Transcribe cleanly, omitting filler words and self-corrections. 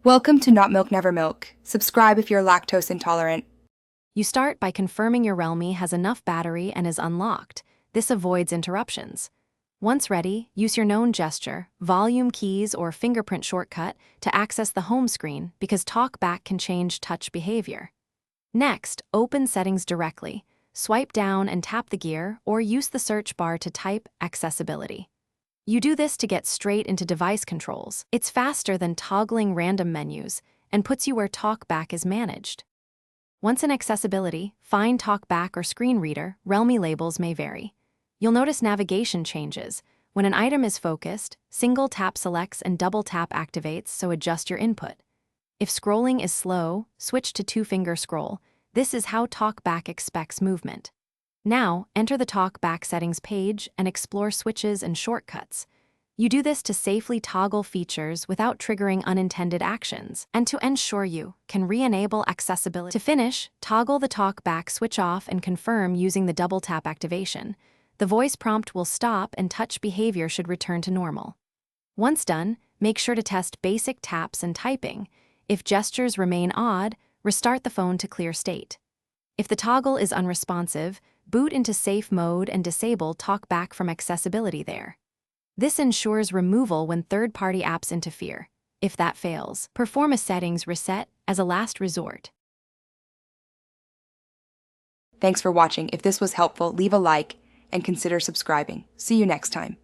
Welcome to Not Milk Never Milk. Subscribe if you're lactose intolerant. You start by confirming your Realme has enough battery and is unlocked. This avoids interruptions. Once ready, use your known gesture, volume keys, or fingerprint shortcut to access the home screen because Talkback can change touch behavior. Next, open Settings directly. Swipe down and tap the gear, or use the search bar to type Accessibility. You do this to get straight into device controls. It's faster than toggling random menus and puts you where Talkback is managed. Once in Accessibility, find Talkback or Screen Reader. Realme labels may vary. You'll notice navigation changes. When an item is focused, single tap selects and double tap activates, so adjust your input. If scrolling is slow, switch to two-finger scroll. This is how Talkback expects movement. Now, enter the Talkback settings page and explore switches and shortcuts. You do this to safely toggle features without triggering unintended actions, and to ensure you can re-enable accessibility. To finish, toggle the Talkback switch off and confirm using the double tap activation. The voice prompt will stop and touch behavior should return to normal. Once done, make sure to test basic taps and typing. If gestures remain odd, restart the phone to clear state. If the toggle is unresponsive, boot into safe mode and disable Talkback from accessibility there. This ensures removal when third-party apps interfere. If that fails, perform a settings reset as a last resort. Thanks for watching. If this was helpful, leave a like and consider subscribing. See you next time.